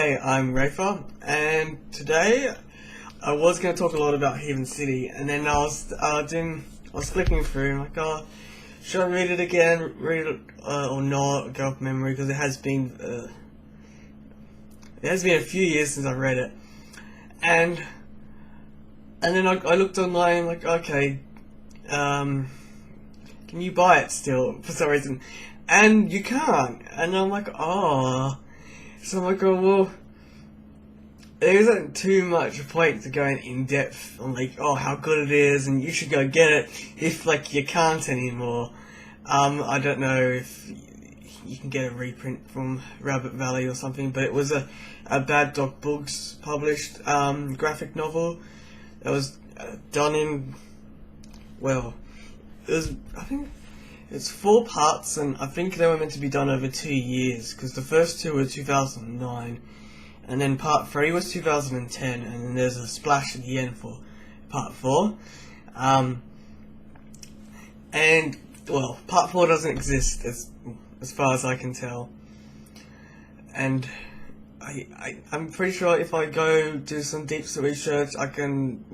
Hey, I'm Rafa, and today I was going to talk a lot about Heathen City, and then I was flicking through, and like, oh, should I read it again, or not, go off memory, because it has been a few years since I read it, and then I looked online, like, okay, can you buy it still, for some reason, and you can't, and I'm like, oh. So I'm like, oh, well, there isn't too much point to going in depth on like, oh, how good it is, and you should go get it if like you can't anymore. I don't know if you can get a reprint from Rabbit Valley or something, but it was a Bad Dog Books published graphic novel that was done in, well, I think it's 4 parts, and I think they were meant to be done over 2 years, because the first 2 were 2009, and then part 3 was 2010, and then there's a splash at the end for part 4. And, well, part 4 doesn't exist, as far as I can tell. And I'm pretty sure if I go do some deep research, I can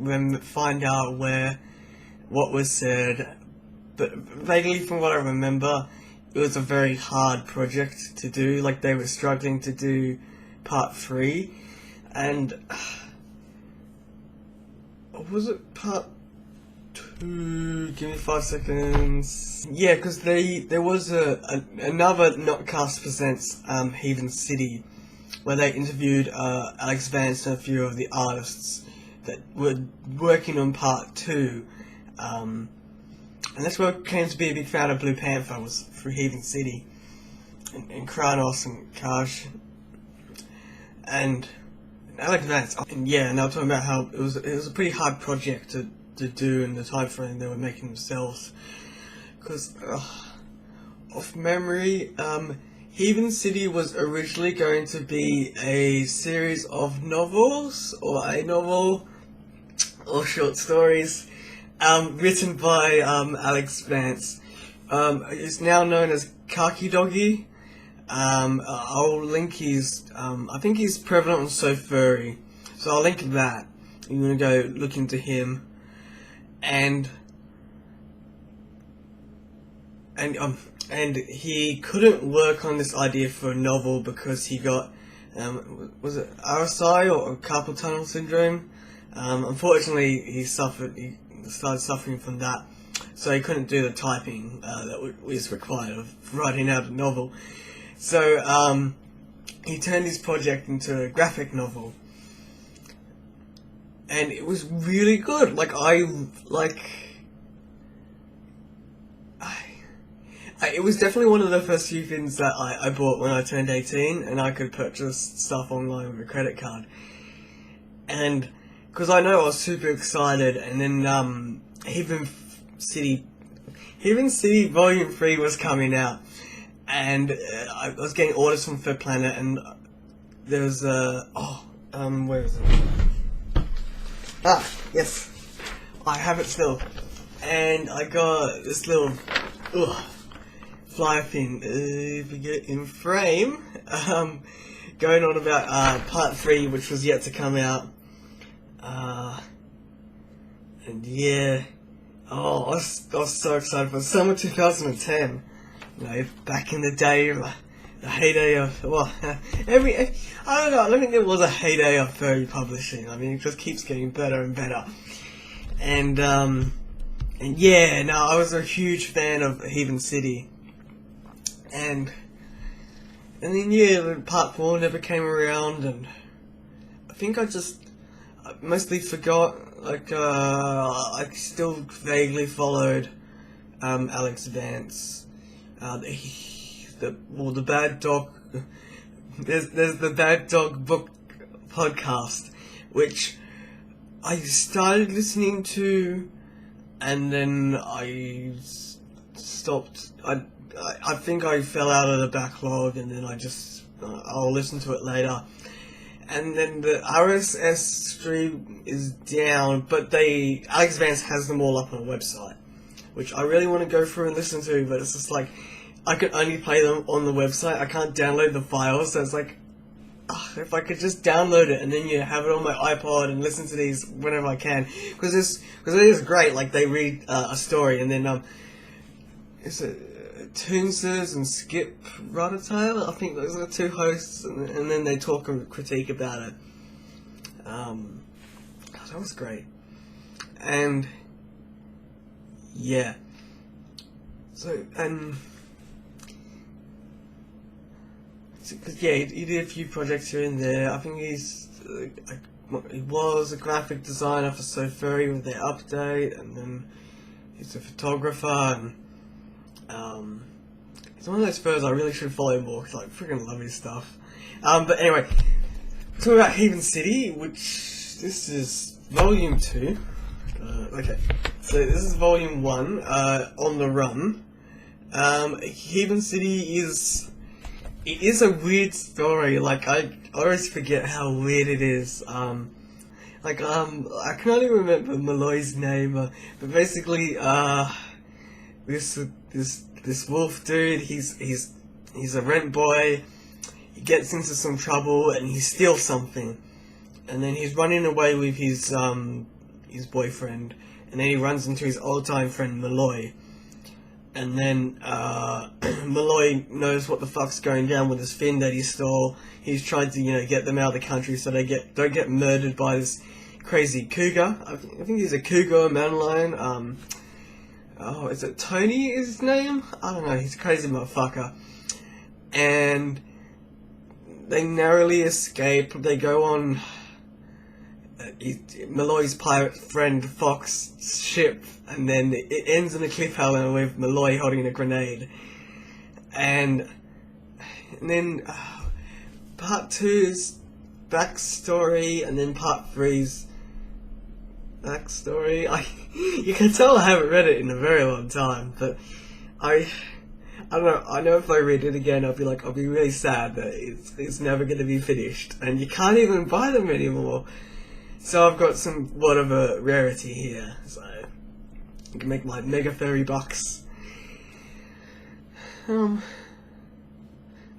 find out what was said. But vaguely from what I remember, it was a very hard project to do. Like, they were struggling to do part 3. And was it part 2? Give me 5 seconds. Yeah, because there was another Notcast Presents Heathen City, where they interviewed Alex Vance and a few of the artists that were working on part 2. And that's where I came to be a big fan of Blue Panther, was through Heathen City, and Kranos and Kaj, and Alex Vance. And yeah, and they were talking about how it was a pretty hard project to do in the time frame they were making themselves. Because, off memory, Heathen City was originally going to be a series of novels, or a novel, or short stories, written by Alex Vance. It's now known as Khaki Doggy. I'll link his, I think he's prevalent on So Furry, so I'll link that. You want to go look into him, and he couldn't work on this idea for a novel because he got, was it RSI or carpal tunnel syndrome? Unfortunately, he started suffering from that, so he couldn't do the typing that was required of writing out a novel. So he turned his project into a graphic novel, and it was really good. It was definitely one of the first few things that I bought when I turned 18, and I could purchase stuff online with a credit card. And because I know I was super excited, and then Heathen City Volume 3 was coming out, and I was getting orders from Third Planet, and there was where is it? Ah, yes, I have it still, and I got this little flyer thing, if you get it in frame, going on about part 3, which was yet to come out. And yeah, I was so excited for summer 2010. You know, back in the day, the heyday of, well, I don't know, I don't think there was a heyday of furry publishing. I mean, it just keeps getting better and better. And yeah, no, I was a huge fan of Heathen City. And then yeah, when part 4 never came around, and I think I mostly forgot. Like, I still vaguely followed Alex Vance. The Bad Dog. There's the Bad Dog Book podcast, which I started listening to, and then I stopped. I think I fell out of the backlog, and then I'll listen to it later. And then the RSS stream is down, but Alex Vance has them all up on a website, which I really want to go through and listen to, but it's just like, I can only play them on the website. I can't download the files, so it's like, if I could just download it and then have it on my iPod and listen to these whenever I can, because it is great. Like they read a story and then it's Toonsters and Skip Ruddertail. I think those are the two hosts, and then they talk and critique about it. That was great, and yeah. So cause, yeah, he did a few projects here and there. I think he was a graphic designer for So Furry with their update, and then he's a photographer, and he's one of those furs I really should follow more because I freaking love his stuff. But anyway, talking about Heathen City, which this is volume 2. Okay, so this is volume 1. On the Run. Heathen City is a weird story. Like I always forget how weird it is. I can't even remember Malloy's name, but basically, this wolf dude, he's a rent boy. He gets into some trouble and he steals something, and then he's running away with his boyfriend, and then he runs into his old-time friend Malloy, and then Malloy knows what the fuck's going down with this thing that he stole. He's trying to get them out of the country so they don't get murdered by this crazy cougar. I think he's a cougar, a mountain lion. Oh, is it Tony is his name? I don't know, he's a crazy motherfucker. And they narrowly escape. They go on Malloy's pirate friend Fox's ship, and then it ends in a cliffhanger with Malloy holding a grenade. And then part 2's backstory, and then part 3's backstory. You can tell I haven't read it in a very long time, but I don't know. I know if I read it again, I'll be really sad that it's never going to be finished, and you can't even buy them anymore. So I've got somewhat of a rarity here, so I can make my mega furry bucks. I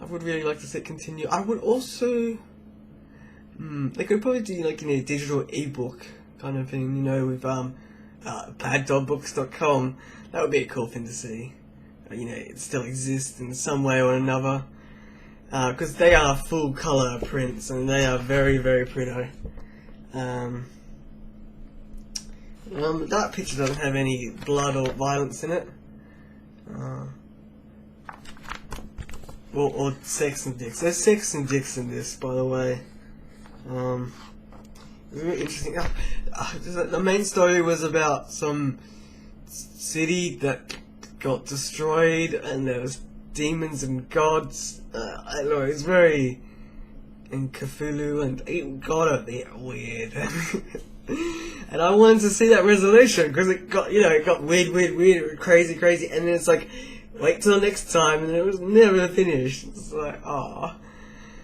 would really like to see it continue. I would also, they could probably do a digital ebook kind of thing, with baddogBooks.com. That would be a cool thing to see. It still exists in some way or another, because they are full color prints and they are very, very pretty. That picture doesn't have any blood or violence in it, or sex and dicks. There's sex and dicks in this, by the way. It's really interesting. The main story was about some city that got destroyed, and there was demons and gods. I don't know, it's very in Cthulhu, and it got a bit weird. And I wanted to see that resolution because it got weird, crazy, and then it's like, wait till next time, and it was never finished. It's like, ah.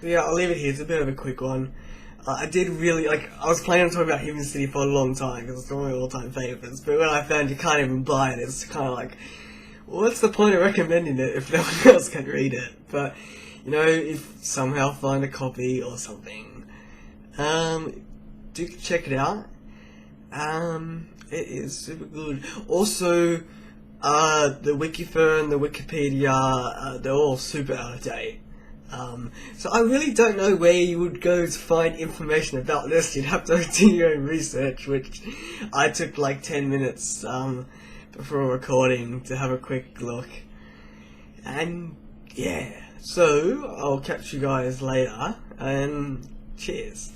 Yeah, I'll leave it here. It's a bit of a quick one. I did really, I was planning on talking about Heathen City for a long time because it's one of my all-time favourites, but when I found you can't even buy it, it's kind of like, well, what's the point of recommending it if no one else can read it? But, if somehow find a copy or something, do check it out. It is super good. Also, the Wikifur and the Wikipedia, they're all super out of date. So I really don't know where you would go to find information about this. You'd have to do your own research, which I took 10 minutes before recording to have a quick look. And yeah, so I'll catch you guys later, and cheers.